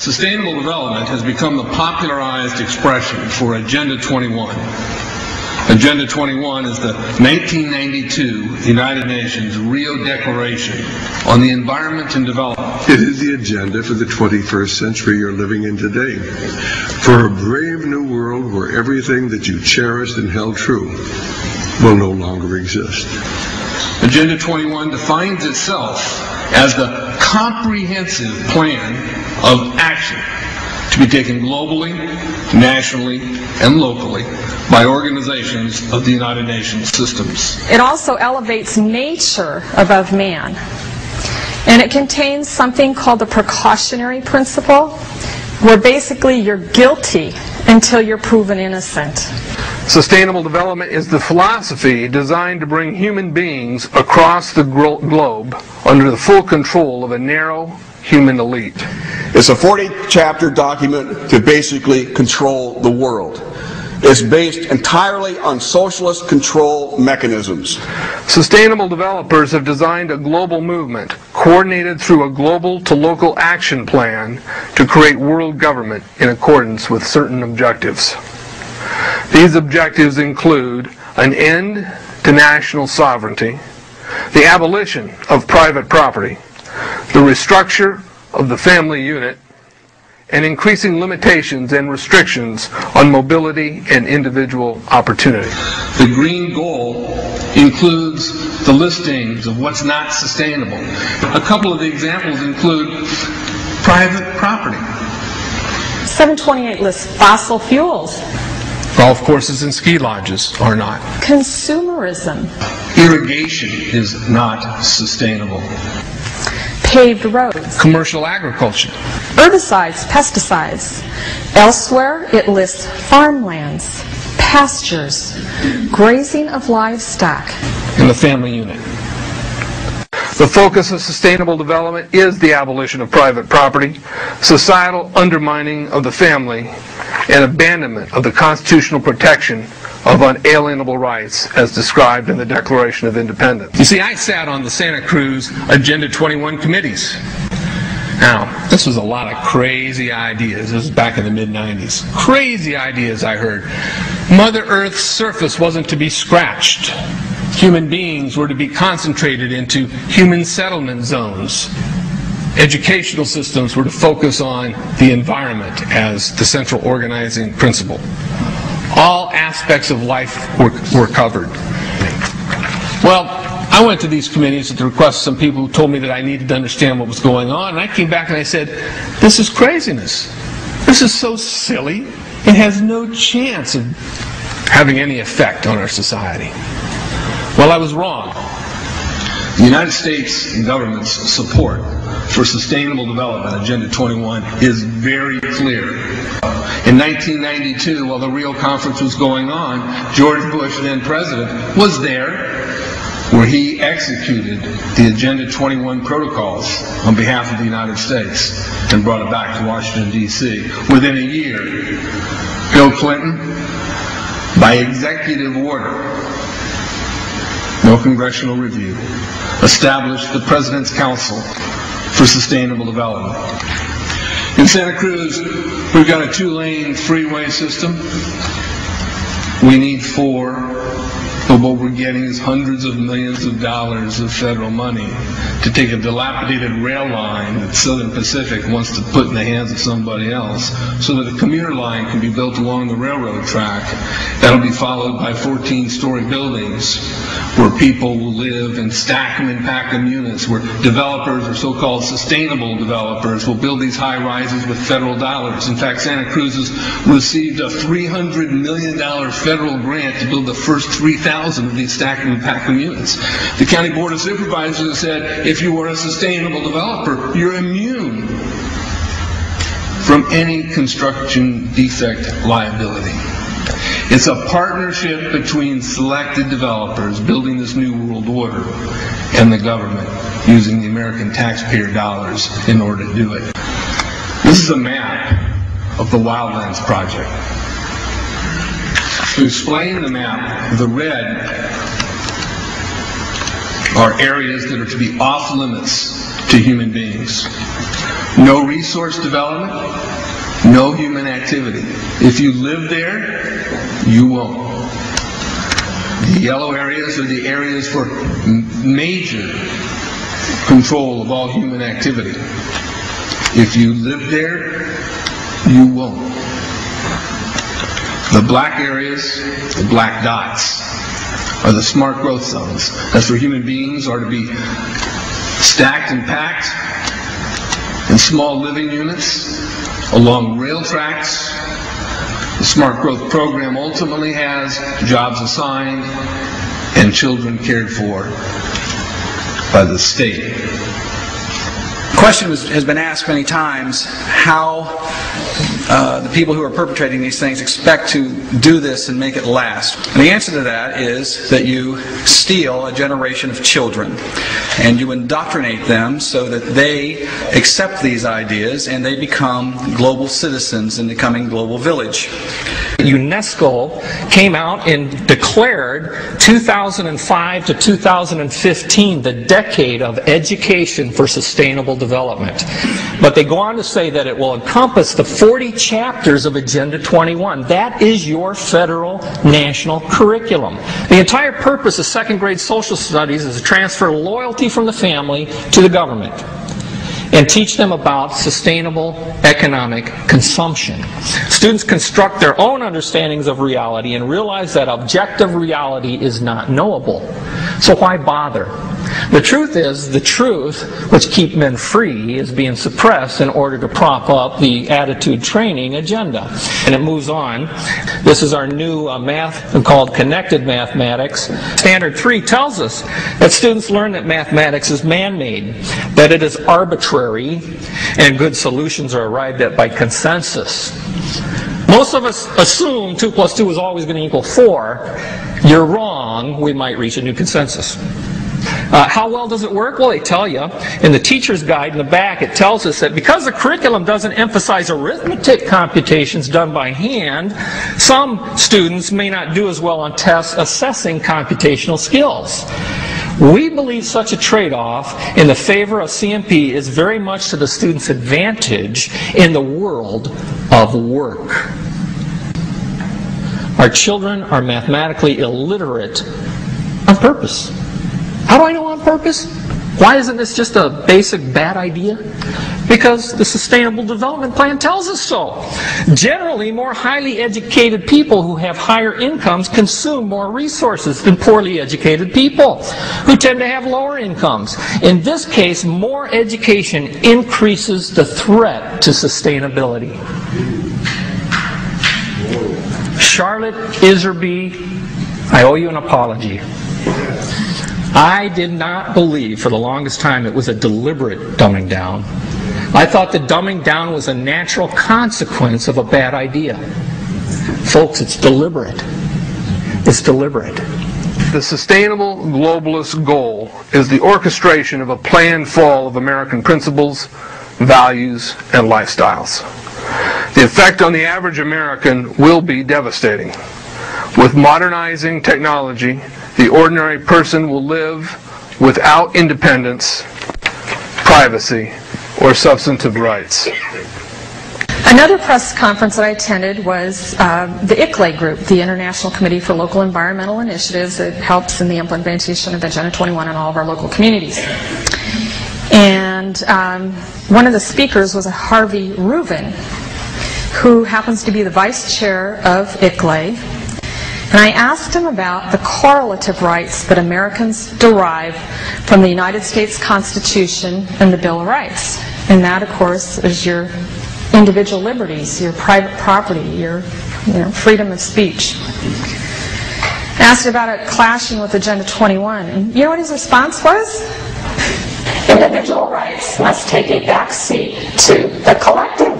Sustainable development has become the popularized expression for Agenda 21. Agenda 21 is the 1992 United Nations Rio Declaration on the Environment and Development. It is the agenda for the 21st century you're living in today. For a brave new world where everything that you cherished and held true will no longer exist. Agenda 21 defines itself as the comprehensive plan of action to be taken globally, nationally, and locally by organizations of the United Nations systems. It also elevates nature above man. And it contains something called the precautionary principle, where basically you're guilty until you're proven innocent. Sustainable development is the philosophy designed to bring human beings across the globe under the full control of a narrow human elite. It's a 40-chapter document to basically control the world. It's based entirely on socialist control mechanisms. Sustainable developers have designed a global movement coordinated through a global to local action plan to create world government in accordance with certain objectives. These objectives include an end to national sovereignty, the abolition of private property, the restructure of the family unit, and increasing limitations and restrictions on mobility and individual opportunity. The green goal includes the listings of what's not sustainable. A couple of the examples include private property. 728 lists fossil fuels. Golf courses and ski lodges are not. Consumerism. Irrigation is not sustainable. Paved roads. Commercial agriculture. Herbicides, pesticides. Elsewhere, it lists farmlands, pastures, grazing of livestock, and the family unit. The focus of sustainable development is the abolition of private property, societal undermining of the family, and abandonment of the constitutional protection of unalienable rights as described in the Declaration of Independence. You see, I sat on the Santa Cruz Agenda 21 committees. Now, this was a lot of crazy ideas. This was back in the mid-90s. Crazy ideas I heard. Mother Earth's surface wasn't to be scratched. Human beings were to be concentrated into human settlement zones. Educational systems were to focus on the environment as the central organizing principle. All aspects of life were covered. Well, I went to these committees at the request of some people who told me that I needed to understand what was going on, and I came back and I said, this is craziness. This is so silly. It has no chance of having any effect on our society. Well, I was wrong. The United States government's support for sustainable development, Agenda 21, is very clear. In 1992, while the Rio Conference was going on, George Bush, then president, was there where he executed the Agenda 21 protocols on behalf of the United States and brought it back to Washington, D.C. Within a year, Bill Clinton, by executive order, no congressional review, established the President's Council for Sustainable Development. In Santa Cruz, we've got a 2-lane freeway system. We need 4, but what we're getting is hundreds of millions of dollars of federal money to take a dilapidated rail line that Southern Pacific wants to put in the hands of somebody else so that a commuter line can be built along the railroad track. That'll be followed by 14-story buildings where people will live and stack them and pack them units, where developers, or so-called sustainable developers, will build these high-rises with federal dollars. In fact, Santa Cruz has received a $300 million federal grant to build the first 3,000 of these stack and pack them units. The County Board of Supervisors has said, if you are a sustainable developer, you're immune from any construction defect liability. It's a partnership between selected developers building this new world order and the government using the American taxpayer dollars in order to do it. This is a map of the Wildlands Project. To explain the map, the red are areas that are to be off limits to human beings. No resource development, no human activity. If you live there, you won't. The yellow areas are the areas for major control of all human activity. If you live there, you won't. The black areas, the black dots, are the smart growth zones. That's where human beings are to be stacked and packed in small living units along rail tracks. The Smart Growth Program ultimately has jobs assigned and children cared for by the state. The question has been asked many times how the people who are perpetrating these things expect to do this and make it last. And the answer to that is that you steal a generation of children and you indoctrinate them so that they accept these ideas and they become global citizens in the coming global village. UNESCO came out and declared 2005 to 2015 the decade of education for sustainable development. But they go on to say that it will encompass the 40 chapters of Agenda 21. That is your federal national curriculum. The entire purpose of second grade social studies is to transfer loyalty from the family to the government and teach them about sustainable economic consumption. Students construct their own understandings of reality and realize that objective reality is not knowable. So why bother? The truth is, the truth which keeps men free is being suppressed in order to prop up the attitude training agenda. And it moves on. This is our new math called connected mathematics. Standard 3 tells us that students learn that mathematics is man-made, that it is arbitrary, and good solutions are arrived at by consensus. Most of us assume 2 plus 2 is always going to equal 4. You're wrong. We might reach a new consensus. How well does it work? Well, they tell you in the teacher's guide in the back, it tells us that because the curriculum doesn't emphasize arithmetic computations done by hand, some students may not do as well on tests assessing computational skills. We believe such a trade-off in the favor of CMP is very much to the student's advantage in the world of work. Our children are mathematically illiterate on purpose. How do I know on purpose? Why isn't this just a basic bad idea? Because the Sustainable Development Plan tells us so. Generally, more highly educated people who have higher incomes consume more resources than poorly educated people who tend to have lower incomes. In this case, more education increases the threat to sustainability. Charlotte Iserby, I owe you an apology. I did not believe for the longest time it was a deliberate dumbing down. I thought the dumbing down was a natural consequence of a bad idea. Folks, it's deliberate. It's deliberate. The sustainable globalist goal is the orchestration of a planned fall of American principles, values, and lifestyles. The effect on the average American will be devastating. With modernizing technology, the ordinary person will live without independence, privacy, or substantive rights. Another press conference that I attended was the ICLE group, the International Committee for Local Environmental Initiatives, that helps in the implementation of Agenda 21 in all of our local communities. And one of the speakers was a Harvey Reuven, who happens to be the vice chair of ICLE. And I asked him about the correlative rights that Americans derive from the United States Constitution and the Bill of Rights. And that, of course, is your individual liberties, your private property, your freedom of speech. I asked about it clashing with Agenda 21. And you know what his response was? Individual rights must take a back seat to the collective